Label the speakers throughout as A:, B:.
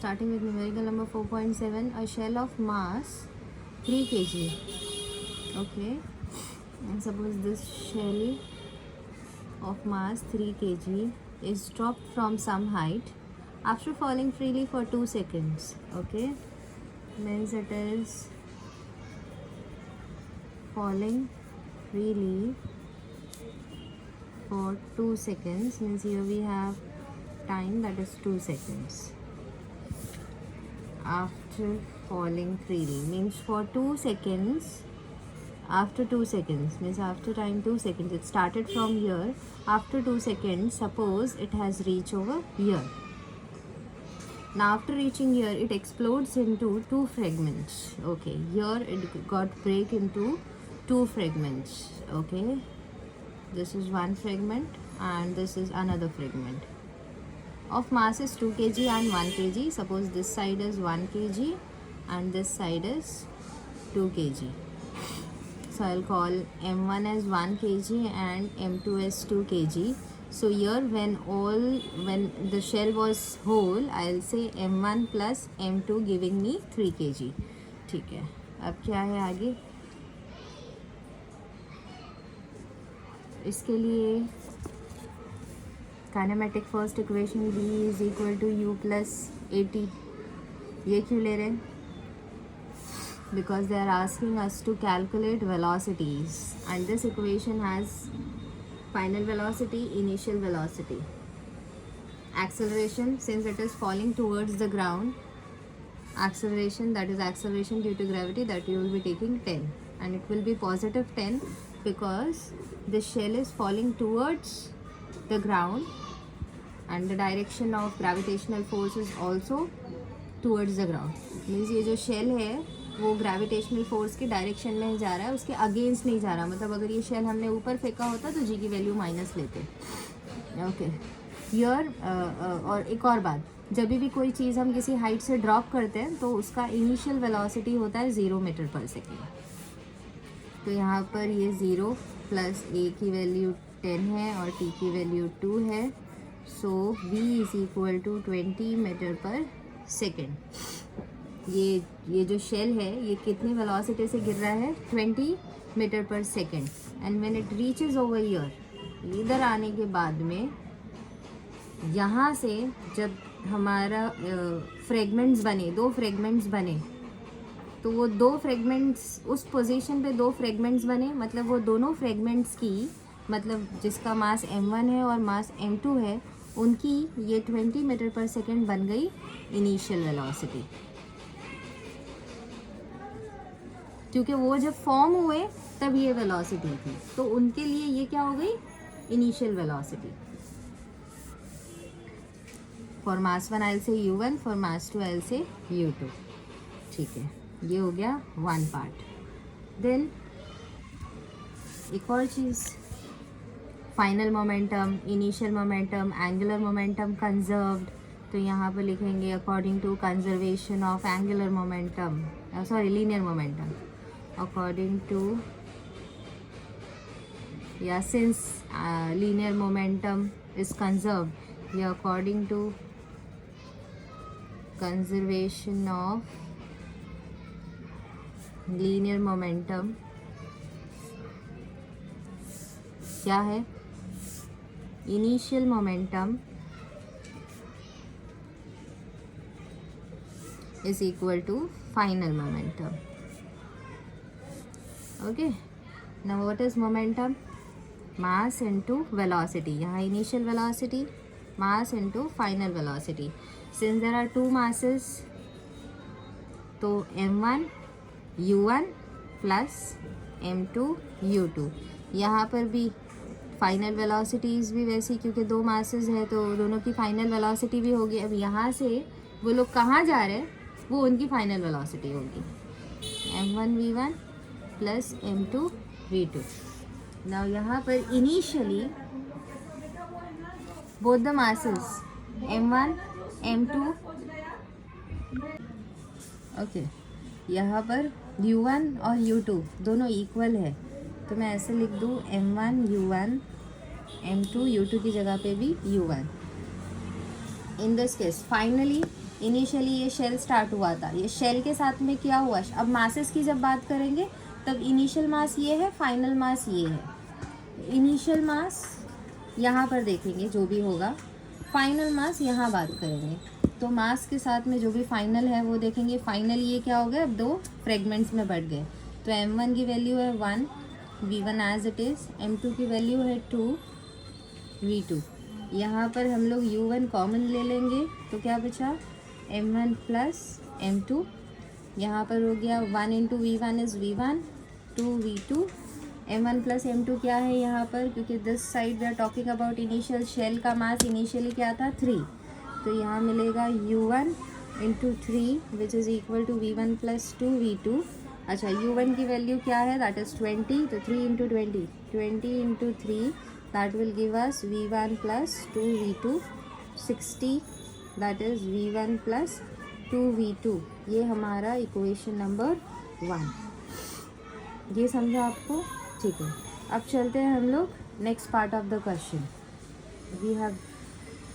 A: starting with numerical number 4.7, a shell of mass 3 kg. Okay, and suppose this shell of mass 3 kg is dropped from some height after falling freely for 2 seconds. Okay, means it is falling freely for 2 seconds, means here we have time, that is 2 seconds. After falling freely means for 2 seconds, after 2 seconds means after time 2 seconds, it started from here. After 2 seconds, suppose it has reached over here. Now after reaching here, it explodes into 2 fragments. Okay, here it got break into 2 fragments. Okay, this is one fragment and this is another fragment. Of mass is 2 kg and 1 kg. Suppose this side is 1 kg and this side is 2 kg. So I'll call M1 as 1 kg and M2 as 2 kg. So here when the shell was whole, I'll say M1 plus M2 giving me 3 kg. ठीक है, अब क्या है आगे? इसके लिए kinematic first equation V is equal to U plus AT. ये क्यों ले रहे हैं? Because they are asking us to calculate velocities and this equation has final velocity, initial velocity, acceleration, since it is falling towards the ground, acceleration, that is acceleration due to gravity, that you will be taking 10 and it will be positive 10 because the shell is falling towards the ground and the direction of gravitational force is also towards the ground. means ये जो shell है वो gravitational force के direction में जा रहा है, उसके अगेंस्ट नहीं जा रहा. मतलब अगर ये शेल हमने ऊपर फेंका होता तो जी की वैल्यू माइनस लेते. ओके, हियर और एक और बात, जब भी कोई चीज़ हम किसी हाइट से ड्रॉप करते हैं तो उसका इनिशियल वेलोसिटी होता है 0 मीटर पर सेकेंड. तो यहाँ पर ये 0 प्लस a की वैल्यू 10 है और t की वैल्यू 2 है. So v is equal to 20 metre पर सेकेंड. ये जो शेल है ये कितनी वेलोसिटी से गिर रहा है? 20 मीटर पर second. And when it reaches over year, इधर आने के बाद में यहाँ से जब हमारा फ्रेगमेंट्स बने, 2 फ्रेगमेंट्स बने, तो वो 2 फ्रेगमेंट्स उस पोजीशन पे 2 फ्रेगमेंट्स बने, मतलब वो दोनों फ्रेगमेंट्स की, मतलब जिसका मास m1 है और मास m2 है, उनकी ये 20 मीटर पर सेकेंड बन गई इनिशियल वेलोसिटी. क्योंकि वो जब फॉर्म हुए तब ये वेलोसिटी थी, तो उनके लिए ये क्या हो गई? Initial velocity. फॉर मास 1 आई से U1, फॉर मास 2 आई से U2. ठीक है, ये हो गया वन पार्ट. देन एक और चीज़, final momentum, initial momentum, angular momentum conserved. तो यहाँ पर लिखेंगे according to conservation of angular momentum, sorry linear momentum, according to, yeah, since linear momentum is conserved, yeah, according to conservation of linear momentum, क्या है? initial momentum is equal to final momentum. Okay, now what is momentum? Mass into velocity. यहाँ initial velocity, mass into final velocity. Since there are 2 masses, तो m1 u1 plus m2 u2. यहाँ पर भी final velocities भी वैसी, क्योंकि 2 masses है तो दोनों की फाइनल वेलोसिटी भी होगी. अब यहाँ से वो लोग कहाँ जा रहे हैं, वो उनकी फाइनल वेलोसिटी होगी m1 v1 plus m2 v2. Now यहाँ पर initially both the masses m1 m2, okay, यहाँ पर u1 और u2 दोनों इक्वल है, तो मैं ऐसे लिख दूँ m1 u1, m2 u2 की जगह पे भी u1. In this case finally initially ये शेल स्टार्ट हुआ था, ये शेल के साथ में क्या हुआ, अब मासेस की जब बात करेंगे तब इनिशियल मास ये है, फाइनल मास ये है। इनिशियल मास यहाँ पर देखेंगे जो भी होगा, फाइनल मास यहाँ बात करेंगे। तो मास के साथ में जो भी फाइनल है वो देखेंगे। फाइनल ये क्या हो गया, अब 2 फ्रेगमेंट्स में बढ़ गए। तो m1 की वैल्यू है 1 v1 as it is, m2 की वैल्यू है 2 v2। यहाँ पर हम लोग u1 कॉमन ले लेंगे तो क्या बचा, m1 प्लस m2। यहाँ पर हो गया 1 into v1 is v1, 2 v2। m1 plus m2 क्या है यहाँ पर, क्योंकि this side we are talking about initial shell का मास इनिशियली क्या था 3, तो यहाँ मिलेगा u1 into 3 which is equal to v1 plus 2 v2। अच्छा u1 की वैल्यू क्या है, दैट इज़ 20, तो 3 into 20 into 3 that will give us v1 plus 2 v2, 60 that is v1 plus 2 v2। ये हमारा इक्वेशन नंबर 1। ये समझा आपको, ठीक है। अब चलते हैं हम लोग next part of the question. We have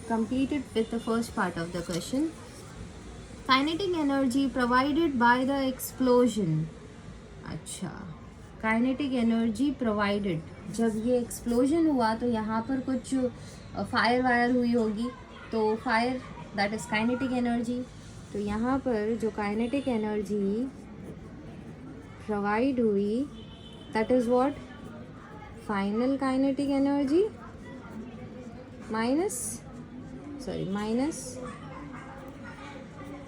A: completed with the first part of the question. Kinetic energy provided by the explosion. अच्छा, काइनेटिक एनर्जी प्रोवाइडेड, जब ये एक्सप्लोजन हुआ तो यहाँ पर कुछ फायर वायर हुई होगी, तो fire that is kinetic energy. तो यहाँ पर जो काइनेटिक एनर्जी प्रोवाइड हुई that is what, final kinetic energy minus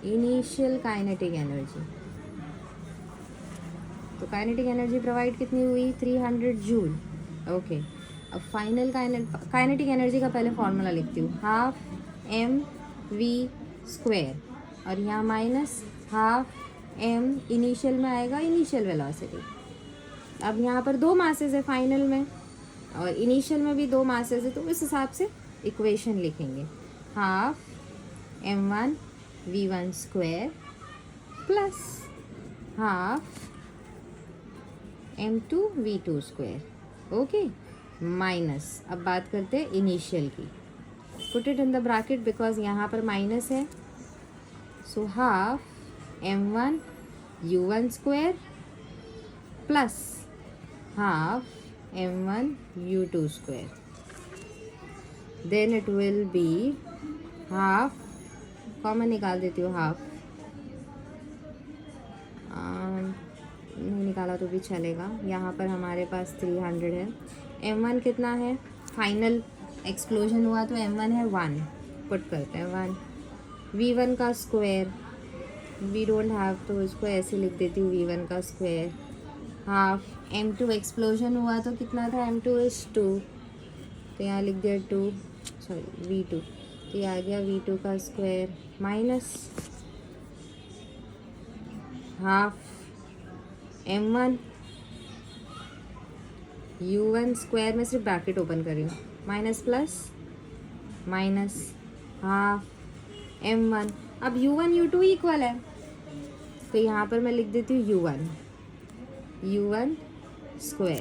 A: initial kinetic energy. तो काइनेटिक एनर्जी प्रोवाइड कितनी हुई, 300 जूल। ओके, अब फाइनल काइनेटिक एनर्जी का पहले फॉर्मूला लिखती हूँ, हाफ mv², और यहाँ माइनस हाफ m इनिशियल में आएगा इनिशियल वेलोसिटी। अब यहाँ पर 2 मासेस है फाइनल में और इनिशियल में भी 2 मासेस है, तो इस हिसाब से इक्वेशन लिखेंगे, half m1 v1² plus half m2 v2²। Okay, minus, अब बात करते हैं इनिशियल की, put it in the bracket because यहाँ पर माइनस है। So half m1 u1² plus half m1 u2², then it will be half, common निकाल देती हूँ, हाफ नहीं निकाला तो भी चलेगा, यहाँ पर हमारे पास 300 है। m1 कितना है, फाइनल एक्सप्लोजन हुआ तो m1 है 1, पुट करते हैं 1, v1 का स्क्वायर, वी डोंट हैव तो इसको ऐसे लिख देती हूँ v1 का स्क्वायर, हाफ m2 एक्सप्लोजन हुआ तो कितना था, m2 इज़ 2, तो यहाँ लिख दिया 2, सॉरी v2, तो ये आ गया v2 का square minus half m1 u1² में सिर्फ ब्रैकेट ओपन कर रही हूँ, minus plus minus half m1। अब u1 u2 इक्वल है, तो यहाँ पर मैं लिख देती हूँ u1²।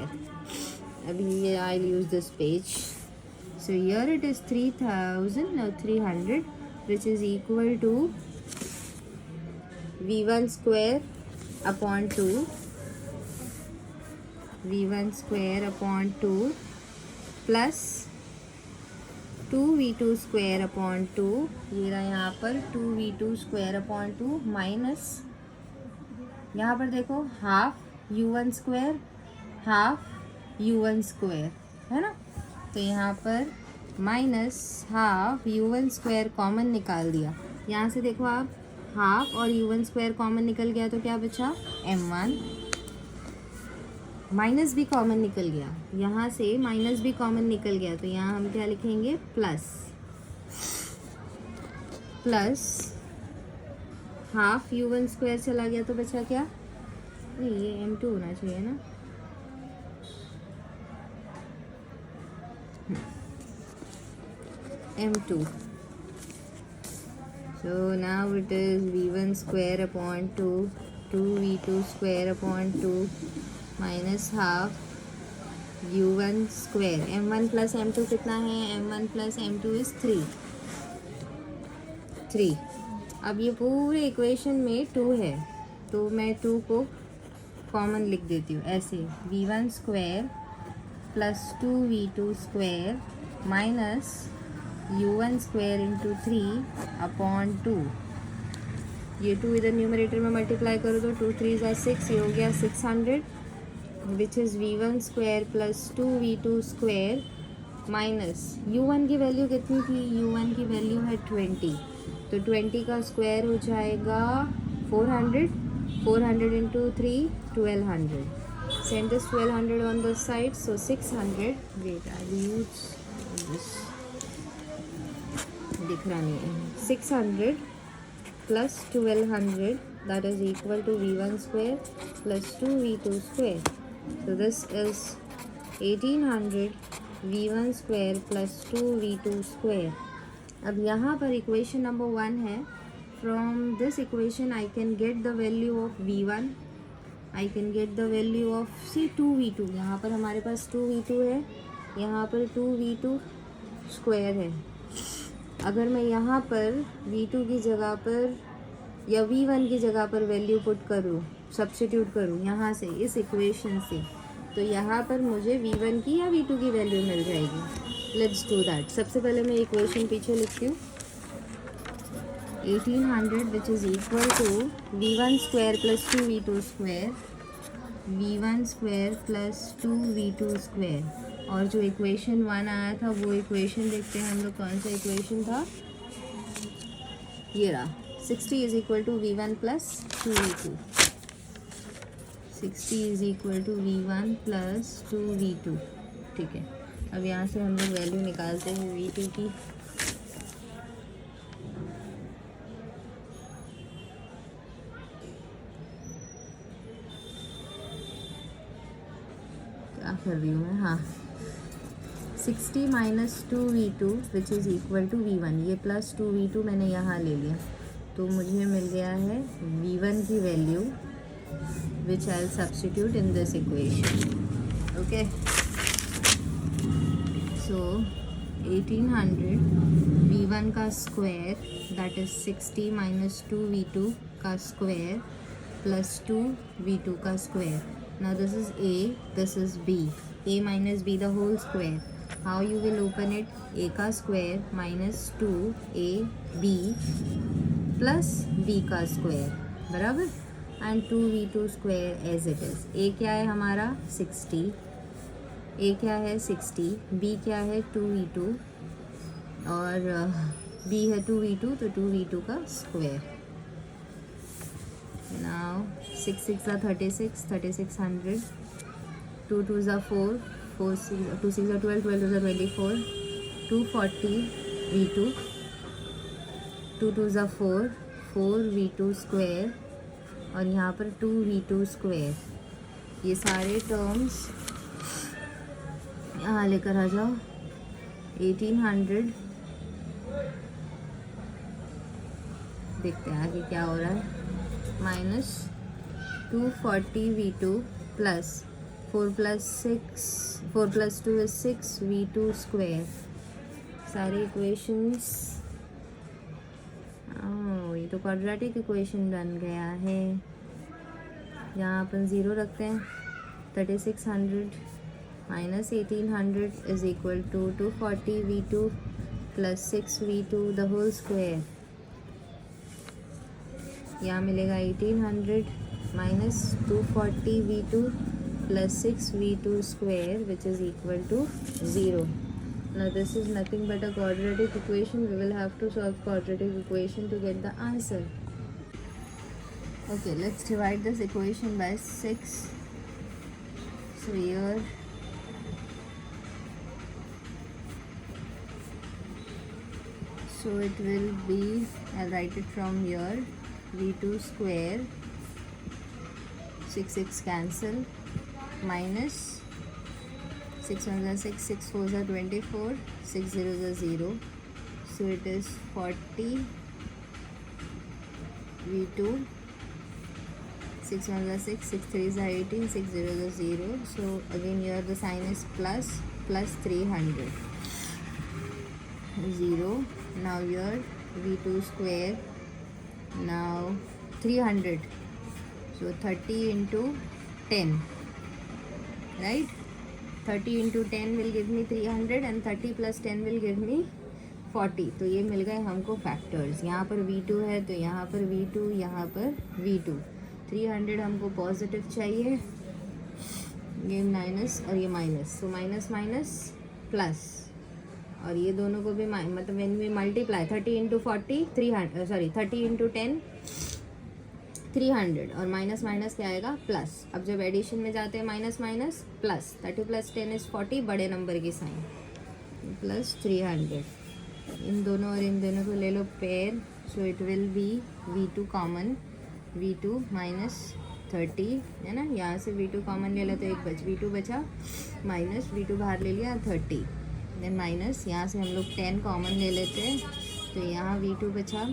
A: अभी ये I use this page, so here it is 300 which is equal to v1² upon 2 plus 2v2² upon 2, ये रहा यहाँ पर 2v2² upon 2 माइनस, यहाँ पर देखो हाफ u1² हाफ u1² है ना, तो यहाँ पर माइनस हाफ u1² कॉमन निकाल दिया, यहाँ से देखो आप हाफ और u1² कॉमन निकल गया तो क्या बचा, m1, माइनस भी कॉमन निकल गया, यहाँ से माइनस भी कॉमन निकल गया, तो यहाँ हम क्या लिखेंगे, प्लस हाफ u1² चला गया तो बचा क्या, नहीं ये m2 होना चाहिए ना, m2, so now it is v1² upon 2 2v2² upon 2 minus half u1², m1 plus m2 कितना है, m1 plus m2 is 3, 3। अब ये पूरे इक्वेशन में 2 है, तो मैं 2 को कॉमन लिख देती हूँ ऐसे, v1 square plus 2v2 square minus u1 square into 3/2। ये 2 इधर न्यूमरेटर में मल्टीप्लाई करो तो 2 3 ज़ा 6, ये हो गया 600, which is v1 square plus 2v2 square minus u1 की वैल्यू कितनी थी, u1 की वैल्यू है 20, तो 20 का स्क्वायर हो जाएगा 400, 400 into 3 1200, send this 1200 on the side, so 600, wait I will use this, दिख रहा नहीं है, 600 plus 1200 that is equal to v1 square plus 2v2 square, so this is 1800 v1 square plus 2v2 square। अब यहाँ पर equation number 1 है, from this equation I can get the value of v1, I can get the value of c 2v2, यहाँ पर हमारे पास 2v2 है, यहाँ पर 2v2 स्क्वायर है। अगर मैं यहाँ पर v2 की जगह पर या v1 की जगह पर वैल्यू पुट करूँ, सब्स्टिट्यूट करूँ यहाँ से इस इक्वेशन से, तो यहाँ पर मुझे v1 की या v2 की वैल्यू मिल जाएगी। Let's do that. सबसे पहले मैं इक्वेशन पीछे लिखती हूँ, 1800 which is equal to v1 square plus 2v2 square, v1 square plus 2v2 square, और जो इक्वेशन 1 आया था वो इक्वेशन देखते हैं हम लोग, कौन सा इक्वेशन था, ये रहा, 60 is equal to v1 plus 2v2, 60 is equal to v1 plus 2v2। ठीक है, अब यहाँ से हम लोग वैल्यू निकालते हैं v2 की, क्या कर रही हूँ मैं, हाँ 60 minus 2v2 which is equal to v1, ये प्लस 2v2 मैंने यहाँ ले लिया, तो मुझे मिल गया है v1 की value which I will substitute in this equation. Okay, so 1800 v1 का square that is 60 minus 2v2 का स्क्वायर प्लस 2v2 का square. Now this is a, this is b, a minus b the whole square. How you will open it, a का square minus 2ab plus b का square बराबर, and 2v2 square as it is. a क्या है हमारा 60, a क्या है 60, b क्या है 2v2 और b है 2v2, तो 2v2 का square. Now 6 6 36, 3600, 2 2 4, 4 2 6 12, 12 2 24, 240 v2, 2 2 4, 4 v2 square और यहाँ पर 2 v2 स्क्वायर। ये सारे टर्म्स यहाँ लेकर आ जाओ, 1800, देखते हैं आगे क्या हो रहा है, minus 240 v2 plus 4 plus 2 is 6 v2 square. सारे इक्वेशंस, ये तो क्वाड्रेटिक इक्वेशन बन गया है। यहाँ अपन 0 रखते हैं, 3600 minus 1800 is equal to 240 v2 plus 6 v2 the whole square. यहाँ मिलेगा 1800 minus 240 v2 plus 6v2 square which is equal to 0. Now this is nothing but a quadratic equation. We will have to solve quadratic equation to get the answer. Okay, let's divide this equation by 6. So here so it will be, I'll write it from here, v2 square, 6 6 cancel, minus 6 1 is 6, 6 4 is 24, 6 0 is 0, so it is 40 v2, 6 1 is 6, 6 3 is 18, 6 0 is 0, so again here the sign is plus 300, 0, now here v2 square, now 300, so 30 into 10, right? 30 into 10 will give me 300 and 30 plus 10 will give me 40. तो ये मिल गए हमको factors. यहाँ पर v2 है तो यहाँ पर v2, यहाँ पर v2. 300 हमको पॉजिटिव चाहिए, ये माइनस और ये माइनस, तो माइनस माइनस प्लस, और ये दोनों को भी मतलब when we multiply 30 into 40 300, sorry 30 into 10 300, और माइनस माइनस क्या आएगा प्लस. अब जब एडिशन में जाते हैं minus minus plus, 30 plus 10 is 40, बड़े नंबर की साइन, प्लस 300. इन दोनों और इन दोनों को ले लो pair, so it will be v2 common, v2 minus 30 है ना. यहाँ से v2 कॉमन ले लो तो एक v2 बचा, माइनस v2 बाहर ले लिया 30, देन माइनस यहाँ से हम लोग 10 कॉमन ले लेते हैं तो यहाँ v2 बचा,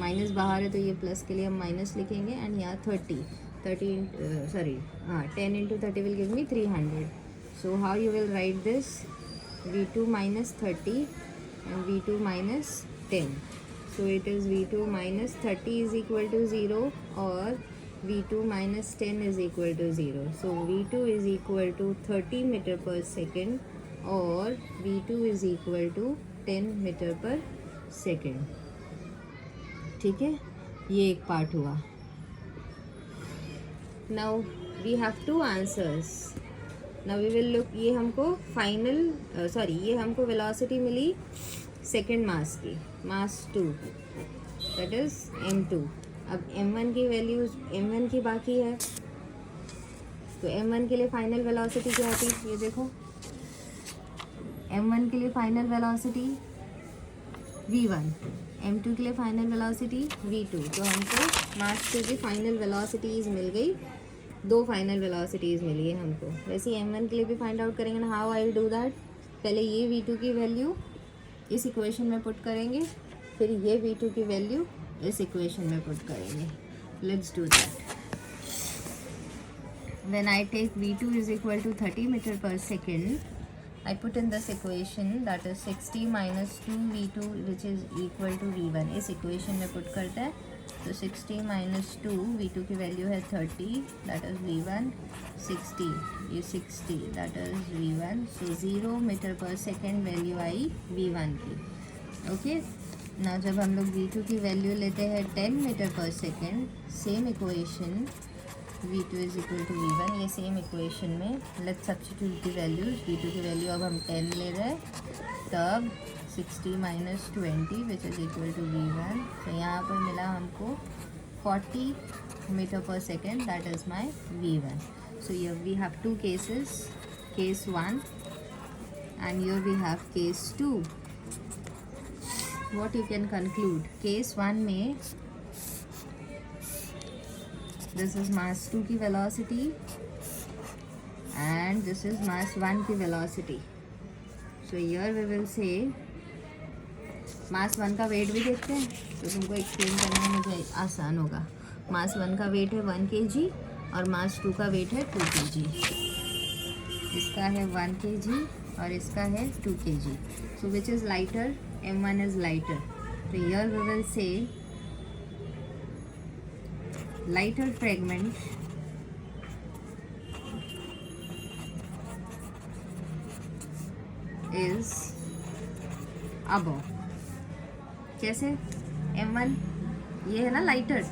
A: माइनस बाहर है तो ये प्लस के लिए हम माइनस लिखेंगे, एंड यहाँ 10 into 30 will give me 300. So how you will write this, v2 minus 30 and v2 minus 10. So it is v2 minus 30 is equal to 0 और v2 minus 10 is equal to 0. So v2 is equal to 30 metre पर second और v2 is equal to 10 metre पर second. ठीक है, ये एक part हुआ. Now we have two answers. Now we will look, ये हमको फाइनल ये हमको वेलोसिटी मिली सेकेंड मास की, मास 2, दैट इज m2. अब m1 की वैल्यूज m1 की बाकी है, तो m1 के लिए फाइनल वेलोसिटी क्या थी, ये देखो m1 के लिए फाइनल वेलोसिटी v1, m2 के लिए फाइनल वेलोसिटी v2. तो हमको मास 2 की फाइनल वेलोसिटीज़ मिल गई, 2 फाइनल वेलोसिटीज़ मिली है हमको. वैसे m1 के लिए भी फाइंड आउट करेंगे ना. How I will do that, पहले ये v2 की वैल्यू इस इक्वेशन में पुट करेंगे, फिर ये v2 की वैल्यू इस इक्वेशन में पुट करेंगे. Let's do that. When I take v2 is equal to 30 metre पर second, I put in this equation, that is 60 minus 2v2 which is equal to v1. इस equation में put करते हैं तो 60 minus 2, v2 की value है 30, that is v1, 60, ये 60, that is v1. so 0 metre पर सेकेंड वैल्यू आई v1 की. ओके, ना जब हम लोग v2 की वैल्यू लेते हैं 10 मीटर पर second, same equation v2 is equal to v1, ये सेम इक्वेशन में let's substitute the values. v2 की वैल्यू अब हम 10 ले रहे हैं, तब 60 minus 20 which is equal to v1. तो यहाँ पर मिला हमको 40 मीटर पर second, that is my v1. So here we have 2 cases, case 1 and here we have case 2. What you can conclude, case 1 में this is mass 2 की velocity and this is mass 1 की velocity. so here we will say mass 1 का weight भी देखते हैं तो तुमको explain करना मुझे आसान होगा. mass 1 का weight है 1 kg और mass 2 का weight है 2 kg. इसका है 1 kg और इसका है 2 kg. so which is lighter, m1 is lighter. so here we will say lighter fragment is above. कैसे, m1 ये है ना लाइटर,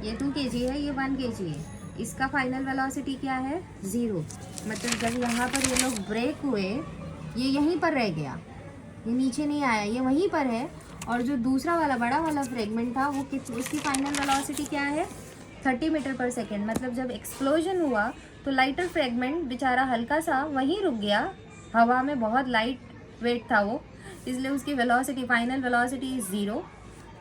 A: ये 2 kg है, ये 1 kg है, इसका फाइनल वेलोसिटी क्या है 0. मतलब जब यहाँ पर ये लोग ब्रेक हुए, ये यहीं पर रह गया, ये नीचे नहीं आया, ये वहीं पर है. और जो दूसरा वाला बड़ा वाला फ्रेगमेंट था वो उसकी फाइनल वेलोसिटी क्या है 30 मीटर पर सेकेंड. मतलब जब एक्सप्लोजन हुआ तो लाइटर फ्रेगमेंट बेचारा हल्का सा वहीं रुक गया, हवा में बहुत लाइट वेट था वो, इसलिए उसकी वेलोसिटी फाइनल वेलोसिटी 0.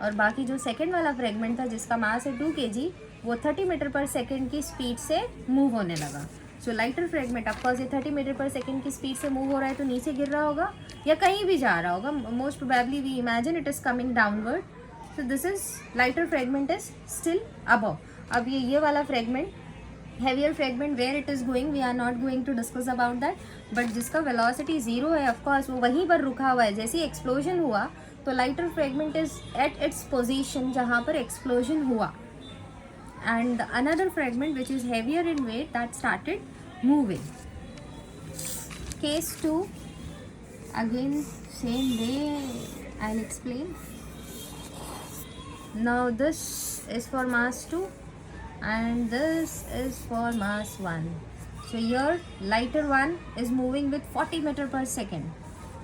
A: और बाकी जो सेकेंड वाला फ्रेगमेंट था जिसका मास है 2 kg, वो 30 मीटर पर सेकेंड की स्पीड से मूव होने लगा. सो लाइटर फ्रेगमेंट ऑफकोर्स ये 30 मीटर पर सेकेंड की स्पीड से मूव हो रहा है तो नीचे गिर रहा होगा या कहीं भी जा रहा होगा. Most probably we imagine it is coming downward. So this is lighter fragment is still above. अब ये वाला fragment, heavier fragment where it is going, we are not going to discuss about that, but जिसका velocity 0 है of course वो वहीं पर रुका हुआ है. जैसे ही एक्सप्लोजन हुआ तो तो lighter fragment is at its position जहाँ पर एक्सप्लोजन हुआ, and another fragment which is heavier in weight that started moving. Case 2, again same way I'll explain. Now this is for mass 2 and this is for mass 1. So here lighter one is moving with 40 meter per second.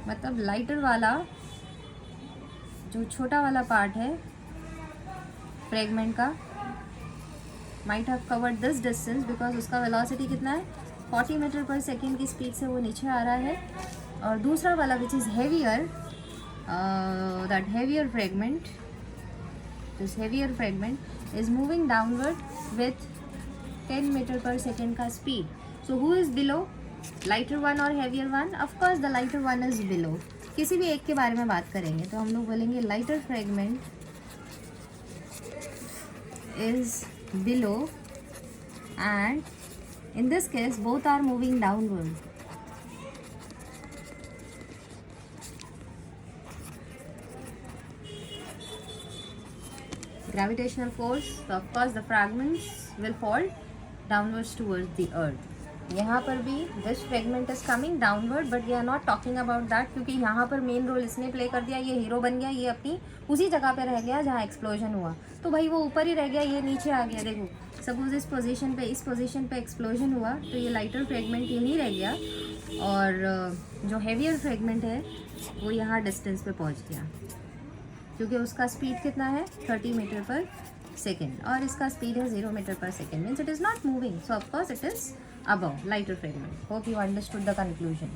A: मतलब lighter वाला जो छोटा वाला part है fragment का might have covered this distance because उसका velocity कितना है 40 मीटर पर सेकेंड की स्पीड से वो नीचे आ रहा है, और दूसरा वाला which is heavier, that heavier fragment, this heavier fragment is moving downward with 10 meter per second का speed. So who is below, lighter one or heavier one? Of course the lighter one is below. किसी भी एक के बारे में बात करेंगे तो हम लोग बोलेंगे lighter fragment is below, and in this case both are moving downward. Gravitational force, so of course the fragments will fall downwards towards the earth. यहाँ पर भी this fragment is coming downward, but we are not talking about that क्योंकि यहाँ पर main role इसने play कर दिया, ये हीरो बन गया, ये अपनी उसी जगह पे रह गया जहाँ एक्सप्लोजन हुआ, तो भाई वो ऊपर ही रह गया, ये नीचे आ गया. देखो सपोज इस पोजीशन पे एक्सप्लोजन हुआ तो ये लाइटर फ्रेगमेंट यहीं रह गया, और जो हैवियर फ्रेगमेंट है वो यहाँ डिस्टेंस पे पहुँच गया क्योंकि उसका स्पीड कितना है 30 मीटर पर सेकेंड और इसका स्पीड है 0 मीटर पर second, means it is not moving, so of course it is above lighter fragment. Hope you understood the conclusion.